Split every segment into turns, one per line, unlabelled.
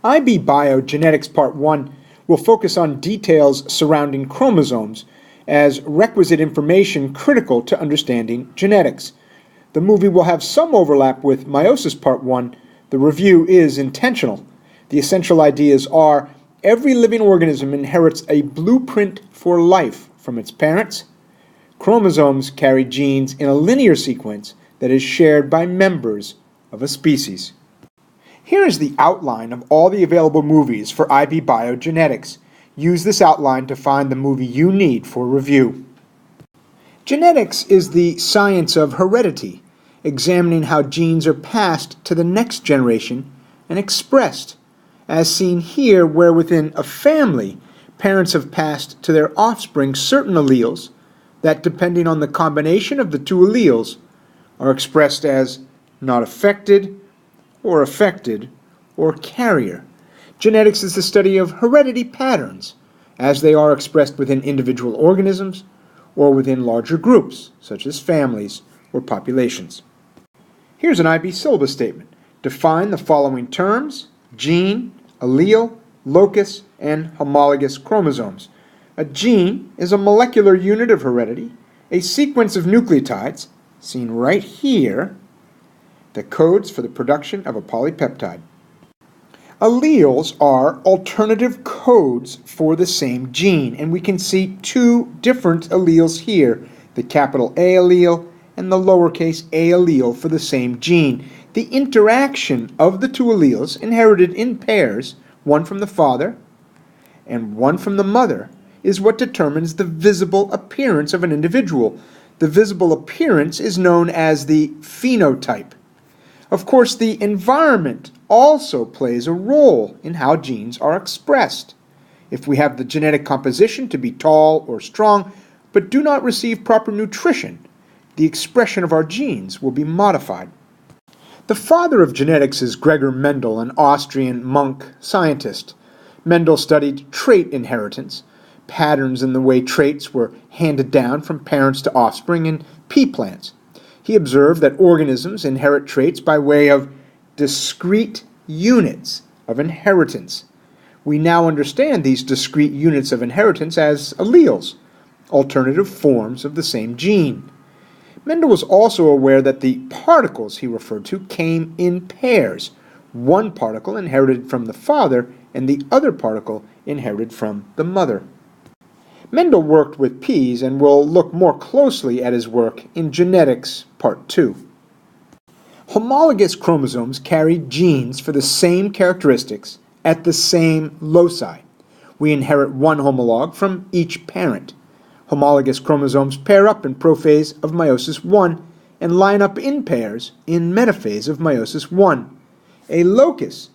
IB Biogenetics Part 1 will focus on details surrounding chromosomes as requisite information critical to understanding genetics. The movie will have some overlap with Meiosis Part 1. The review is intentional. The essential ideas are: every living organism inherits a blueprint for life from its parents. Chromosomes carry genes in a linear sequence that is shared by members of a species. Here is the outline of all the available movies for IB Biogenetics. Use this outline to find the movie you need for review. Genetics is the science of heredity, examining how genes are passed to the next generation and expressed, as seen here, where within a family, parents have passed to their offspring certain alleles that, depending on the combination of the two alleles, are expressed as not affected, or carrier. Genetics is the study of heredity patterns, as they are expressed within individual organisms or within larger groups, such as families or populations. Here's an IB syllabus statement. Define the following terms: gene, allele, locus, and homologous chromosomes. A gene is a molecular unit of heredity, a sequence of nucleotides, seen right here, that codes for the production of a polypeptide. Alleles are alternative codes for the same gene, and we can see two different alleles here, the capital A allele and the lowercase a allele for the same gene. The interaction of the two alleles inherited in pairs, one from the father and one from the mother, is what determines the visible appearance of an individual. The visible appearance is known as the phenotype. Of course, the environment also plays a role in how genes are expressed. If we have the genetic composition to be tall or strong, but do not receive proper nutrition, the expression of our genes will be modified. The father of genetics is Gregor Mendel, an Austrian monk scientist. Mendel studied trait inheritance, patterns in the way traits were handed down from parents to offspring in pea plants. He observed that organisms inherit traits by way of discrete units of inheritance. We now understand these discrete units of inheritance as alleles, alternative forms of the same gene. Mendel was also aware that the particles he referred to came in pairs. One particle inherited from the father and the other particle inherited from the mother. Mendel worked with peas, and we'll look more closely at his work in Genetics Part 2. Homologous chromosomes carry genes for the same characteristics at the same loci. We inherit one homolog from each parent. Homologous chromosomes pair up in prophase of meiosis I and line up in pairs in metaphase of meiosis I. A locus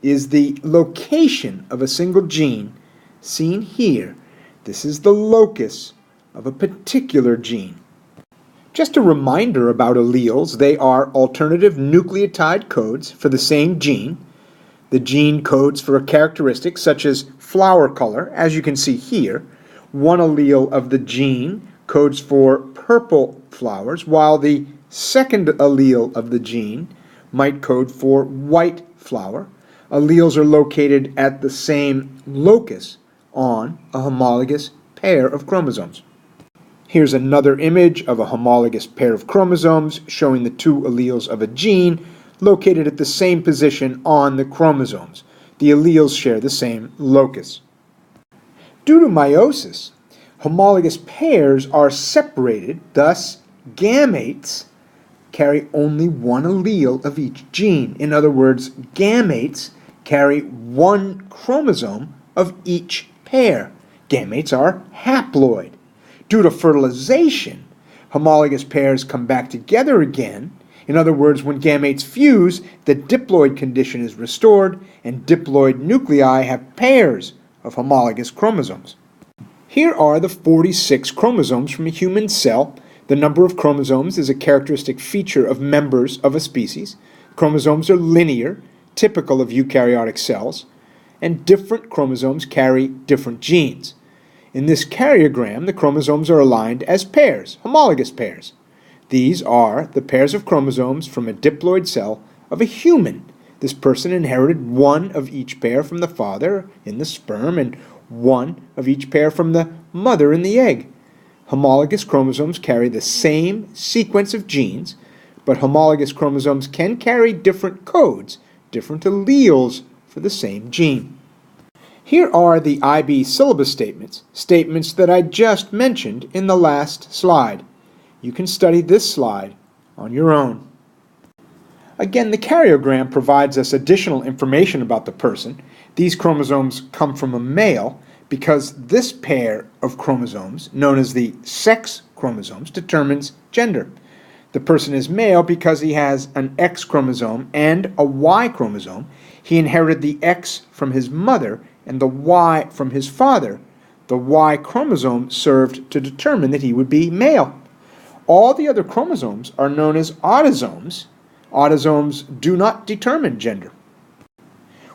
is the location of a single gene, seen here. This is the locus of a particular gene. Just a reminder about alleles: they are alternative nucleotide codes for the same gene. The gene codes for a characteristic such as flower color, as you can see here. One allele of the gene codes for purple flowers, while the second allele of the gene might code for white flower. Alleles are located at the same locus on a homologous pair of chromosomes. Here's another image of a homologous pair of chromosomes showing the two alleles of a gene located at the same position on the chromosomes. The alleles share the same locus. Due to meiosis, homologous pairs are separated, thus gametes carry only one allele of each gene. In other words, gametes carry one chromosome of each pair. Gametes are haploid. Due to fertilization, homologous pairs come back together again. In other words, when gametes fuse, the diploid condition is restored, and diploid nuclei have pairs of homologous chromosomes. Here are the 46 chromosomes from a human cell. The number of chromosomes is a characteristic feature of members of a species. Chromosomes are linear, typical of eukaryotic cells, and different chromosomes carry different genes. In this karyogram, the chromosomes are aligned as pairs, homologous pairs. These are the pairs of chromosomes from a diploid cell of a human. This person inherited one of each pair from the father in the sperm and one of each pair from the mother in the egg. Homologous chromosomes carry the same sequence of genes, but homologous chromosomes can carry different codes, different alleles for the same gene. Here are the IB syllabus statements, statements that I just mentioned in the last slide. You can study this slide on your own. Again, the karyogram provides us additional information about the person. These chromosomes come from a male because this pair of chromosomes, known as the sex chromosomes, determines gender. The person is male because he has an X chromosome and a Y chromosome. He inherited the X from his mother and the Y from his father. The Y chromosome served to determine that he would be male. All the other chromosomes are known as autosomes. Autosomes do not determine gender.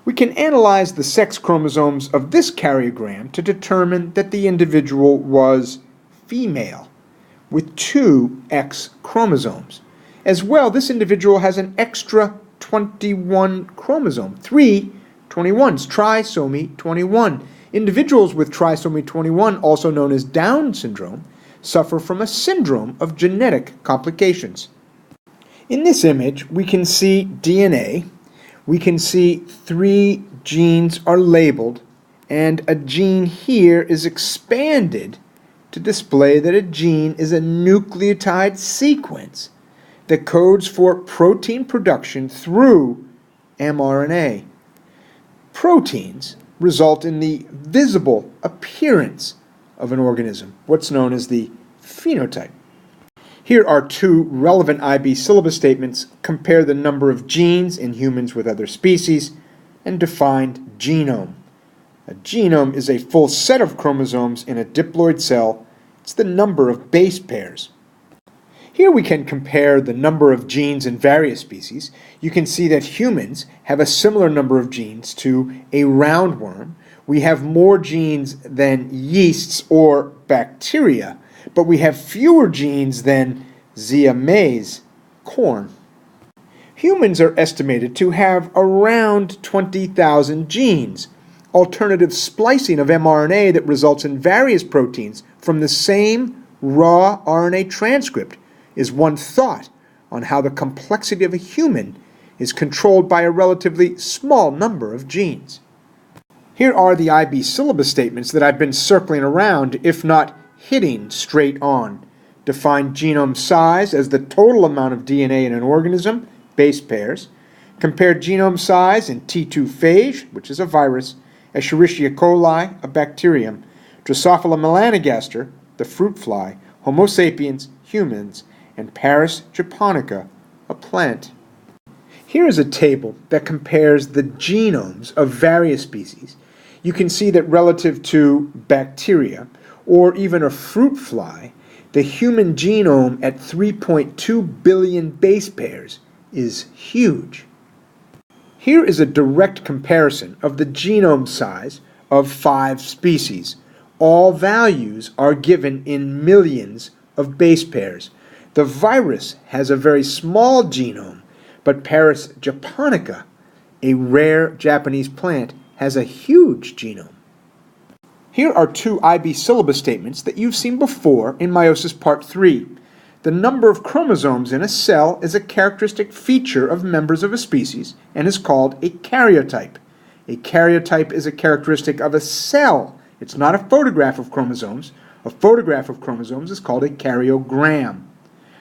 We can analyze the sex chromosomes of this karyogram to determine that the individual was female with 2 X chromosomes. As well, this individual has an extra 21 chromosome, 3 21s, trisomy 21. Individuals with trisomy 21, also known as Down syndrome, suffer from a syndrome of genetic complications. In this image, we can see DNA. We can see 3 genes are labeled, and a gene here is expanded to display that a gene is a nucleotide sequence that codes for protein production through mRNA. Proteins result in the visible appearance of an organism, what's known as the phenotype. Here are 2 relevant IB syllabus statements. Compare the number of genes in humans with other species and defined genome. A genome is a full set of chromosomes in a diploid cell. It's the number of base pairs. Here we can compare the number of genes in various species. You can see that humans have a similar number of genes to a roundworm. We have more genes than yeasts or bacteria, but we have fewer genes than Zea mays, corn. Humans are estimated to have around 20,000 genes. Alternative splicing of mRNA that results in various proteins from the same raw RNA transcript is one thought on how the complexity of a human is controlled by a relatively small number of genes. Here are the IB syllabus statements that I've been circling around, if not hitting straight on. Define genome size as the total amount of DNA in an organism, base pairs. Compare genome size in T2 phage, which is a virus, Escherichia coli, a bacterium, Drosophila melanogaster, the fruit fly, Homo sapiens, humans, and Paris japonica, a plant. Here is a table that compares the genomes of various species. You can see that relative to bacteria, or even a fruit fly, the human genome at 3.2 billion base pairs is huge. Here is a direct comparison of the genome size of 5 species. All values are given in millions of base pairs. The virus has a very small genome, but Paris japonica, a rare Japanese plant, has a huge genome. Here are 2 IB syllabus statements that you've seen before in Meiosis Part 3. The number of chromosomes in a cell is a characteristic feature of members of a species and is called a karyotype. A karyotype is a characteristic of a cell. It's not a photograph of chromosomes. A photograph of chromosomes is called a karyogram.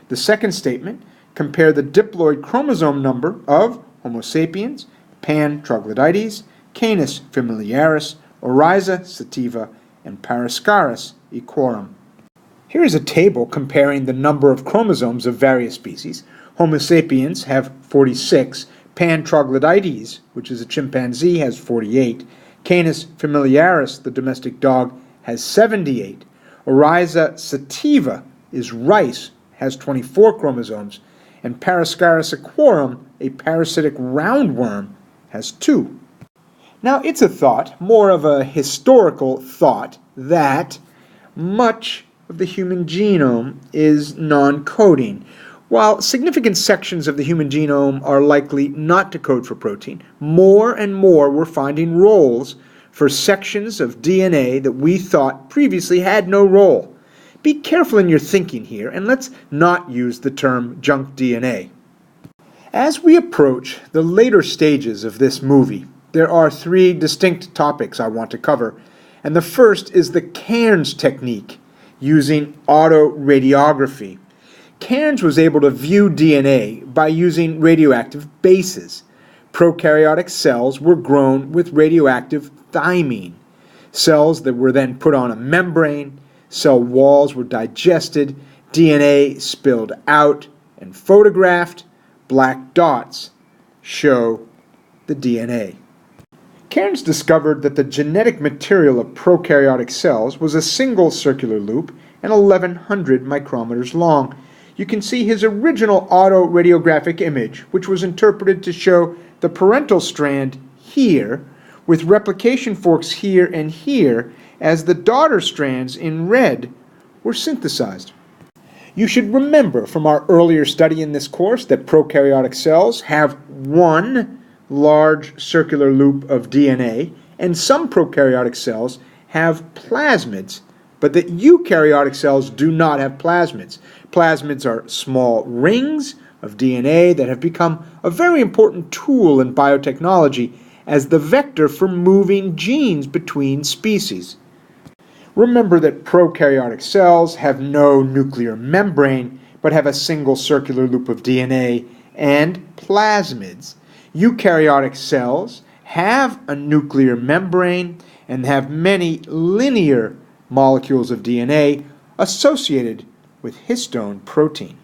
The second statement, compare the diploid chromosome number of Homo sapiens, Pan troglodytes, Canis familiaris, Oryza sativa, and Parascaris equorum. Here is a table comparing the number of chromosomes of various species. Homo sapiens have 46, Pan troglodytes, which is a chimpanzee, has 48, Canis familiaris, the domestic dog, has 78, Oryza sativa is rice, has 24 chromosomes, and Parascaris equorum, a parasitic roundworm, has 2. Now, it's a thought, more of a historical thought, that much of the human genome is non-coding. While significant sections of the human genome are likely not to code for protein, more and more we're finding roles for sections of DNA that we thought previously had no role. Be careful in your thinking here, and let's not use the term junk DNA. As we approach the later stages of this movie, there are three distinct topics I want to cover, and the first is the Cairns technique using autoradiography. Cairns was able to view DNA by using radioactive bases. Prokaryotic cells were grown with radioactive thymine. Cells that were then put on a membrane, cell walls were digested, DNA spilled out and photographed. Black dots show the DNA. Cairns discovered that the genetic material of prokaryotic cells was a single circular loop and 1100 micrometers long. You can see his original autoradiographic image, which was interpreted to show the parental strand here, with replication forks here and here, as the daughter strands in red were synthesized. You should remember from our earlier study in this course that prokaryotic cells have one large circular loop of DNA, and some prokaryotic cells have plasmids, but that eukaryotic cells do not have plasmids. Plasmids are small rings of DNA that have become a very important tool in biotechnology as the vector for moving genes between species. Remember that prokaryotic cells have no nuclear membrane, but have a single circular loop of DNA and plasmids. Eukaryotic cells have a nuclear membrane and have many linear molecules of DNA associated with histone protein.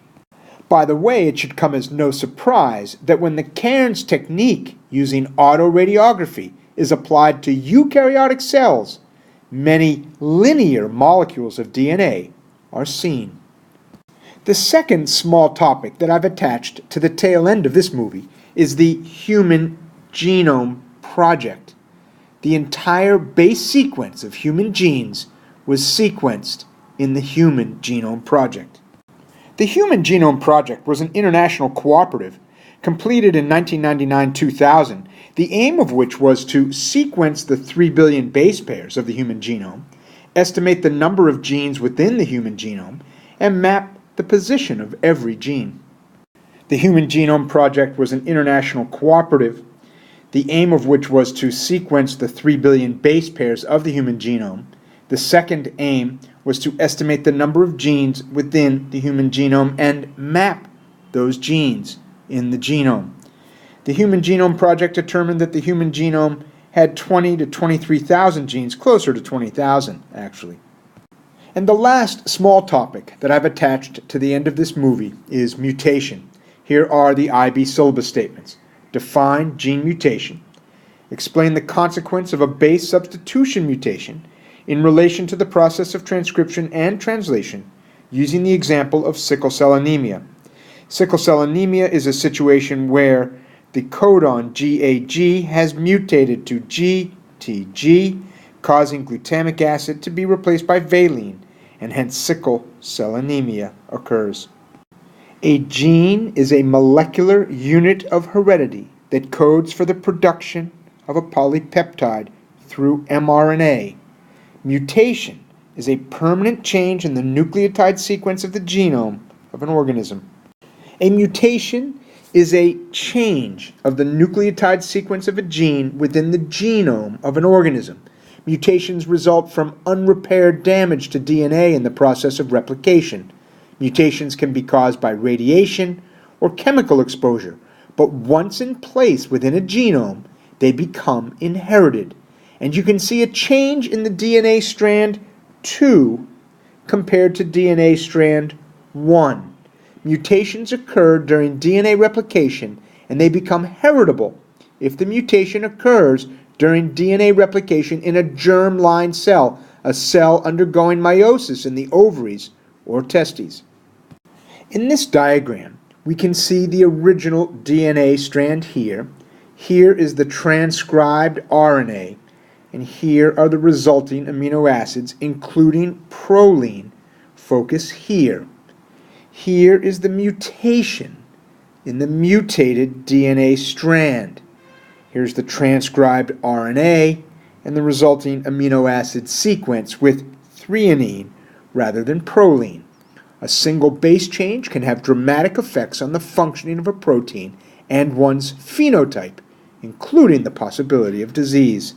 By the way, it should come as no surprise that when the Cairns technique using autoradiography is applied to eukaryotic cells, many linear molecules of DNA are seen. The second small topic that I've attached to the tail end of this movie is the Human Genome Project. The entire base sequence of human genes was sequenced in the Human Genome Project. The Human Genome Project was an international cooperative completed in 1999-2000, the aim of which was to sequence the 3 billion base pairs of the human genome, estimate the number of genes within the human genome, and map the position of every gene. The Human Genome Project was an international cooperative, the aim of which was to sequence the 3 billion base pairs of the human genome. The second aim was to estimate the number of genes within the human genome and map those genes in the genome. The Human Genome Project determined that the human genome had 20 to 23,000 genes, closer to 20,000 actually. And the last small topic that I've attached to the end of this movie is mutation. Here are the IB syllabus statements. Define gene mutation. Explain the consequence of a base substitution mutation in relation to the process of transcription and translation using the example of sickle cell anemia. Sickle cell anemia is a situation where the codon GAG has mutated to GTG, causing glutamic acid to be replaced by valine, and hence sickle cell anemia occurs. A gene is a molecular unit of heredity that codes for the production of a polypeptide through mRNA. Mutation is a permanent change in the nucleotide sequence of the genome of an organism. A mutation is a change of the nucleotide sequence of a gene within the genome of an organism. Mutations result from unrepaired damage to DNA in the process of replication. Mutations can be caused by radiation or chemical exposure, but once in place within a genome, they become inherited. And you can see a change in the DNA strand 2 compared to DNA strand 1. Mutations occur during DNA replication, and they become heritable if the mutation occurs during DNA replication in a germ-line cell, a cell undergoing meiosis in the ovaries or testes. In this diagram, we can see the original DNA strand here. Here is the transcribed RNA, and here are the resulting amino acids, including proline. Focus here. Here is the mutation in the mutated DNA strand. Here's the transcribed RNA and the resulting amino acid sequence with threonine rather than proline. A single base change can have dramatic effects on the functioning of a protein and one's phenotype, including the possibility of disease.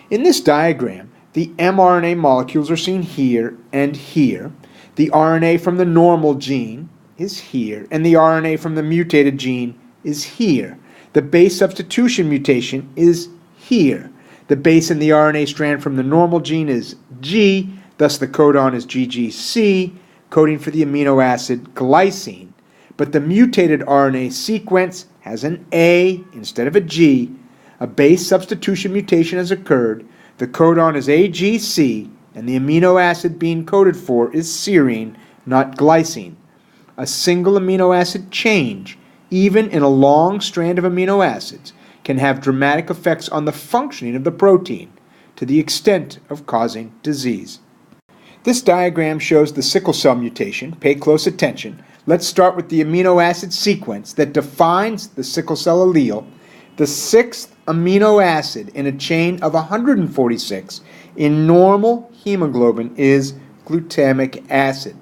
In this diagram, the mRNA molecules are seen here and here. The RNA from the normal gene is here, and the RNA from the mutated gene is here. The base substitution mutation is here. The base in the RNA strand from the normal gene is G, thus the codon is GGC, coding for the amino acid glycine. But the mutated RNA sequence has an A instead of a G. A base substitution mutation has occurred. The codon is AGC, and the amino acid being coded for is serine, not glycine. A single amino acid change, even in a long strand of amino acids, can have dramatic effects on the functioning of the protein, to the extent of causing disease. This diagram shows the sickle cell mutation. Pay close attention. Let's start with the amino acid sequence that defines the sickle cell allele. The sixth amino acid in a chain of 146 in normal hemoglobin is glutamic acid.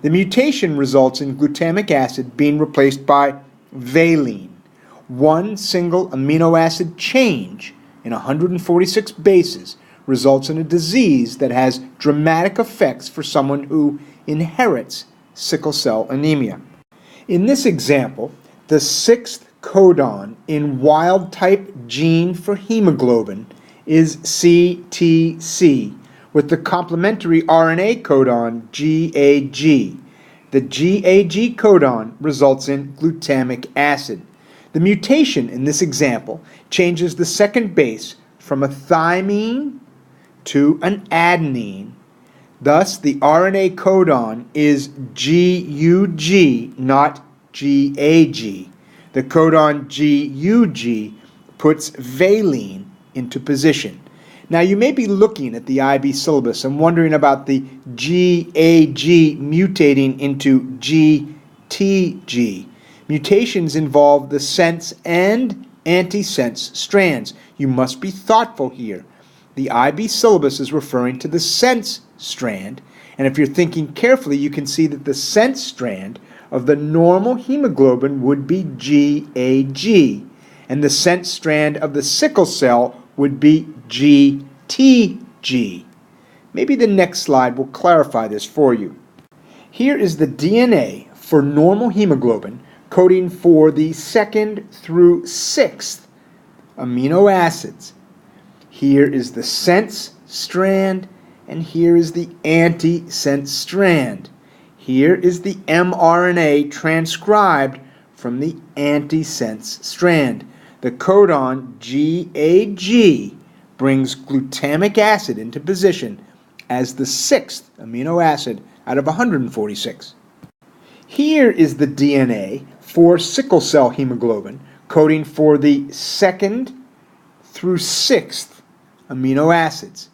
The mutation results in glutamic acid being replaced by valine. One single amino acid change in 146 bases results in a disease that has dramatic effects for someone who inherits sickle cell anemia. In this example, the sixth codon in wild-type gene for hemoglobin is CTC, with the complementary RNA codon GAG. The GAG codon results in glutamic acid. The mutation in this example changes the second base from a thymine to an adenine. Thus, the RNA codon is GUG, not GAG. The codon GUG puts valine into position. Now, you may be looking at the IB syllabus and wondering about the GAG mutating into GTG. Mutations involve the sense and antisense strands. You must be thoughtful here. The IB syllabus is referring to the sense strand, and if you're thinking carefully, you can see that the sense strand of the normal hemoglobin would be GAG, and the sense strand of the sickle cell would be GTG. Maybe the next slide will clarify this for you. Here is the DNA for normal hemoglobin coding for the second through sixth amino acids. Here is the sense strand, and here is the antisense strand. Here is the mRNA transcribed from the antisense strand. The codon GAG brings glutamic acid into position as the sixth amino acid out of 146. Here is the DNA for sickle cell hemoglobin coding for the second through sixth amino acids.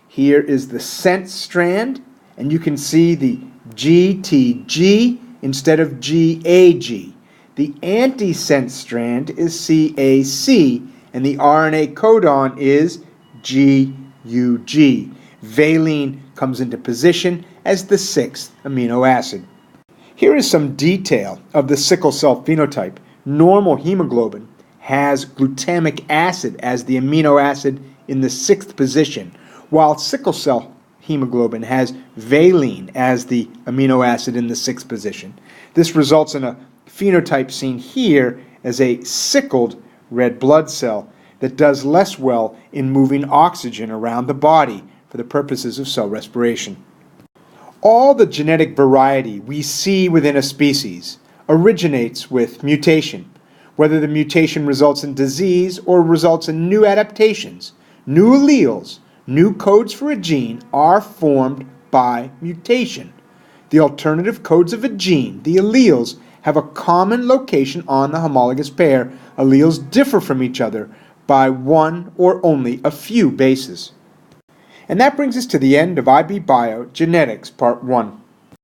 Here is the sense strand, and you can see the GTG instead of GAG. The antisense strand is CAC, and the RNA codon is GUG. Valine comes into position as the sixth amino acid. Here is some detail of the sickle cell phenotype. Normal hemoglobin has glutamic acid as the amino acid in the sixth position, while sickle cell hemoglobin has valine as the amino acid in the sixth position. This results in a phenotype seen here as a sickled red blood cell that does less well in moving oxygen around the body for the purposes of cell respiration. All the genetic variety we see within a species originates with mutation. Whether the mutation results in disease or results in new adaptations, new alleles, new codes for a gene are formed by mutation. The alternative codes of a gene, the alleles, have a common location on the homologous pair. Alleles differ from each other by one or only a few bases. And that brings us to the end of IB Bio Genetics Part 1.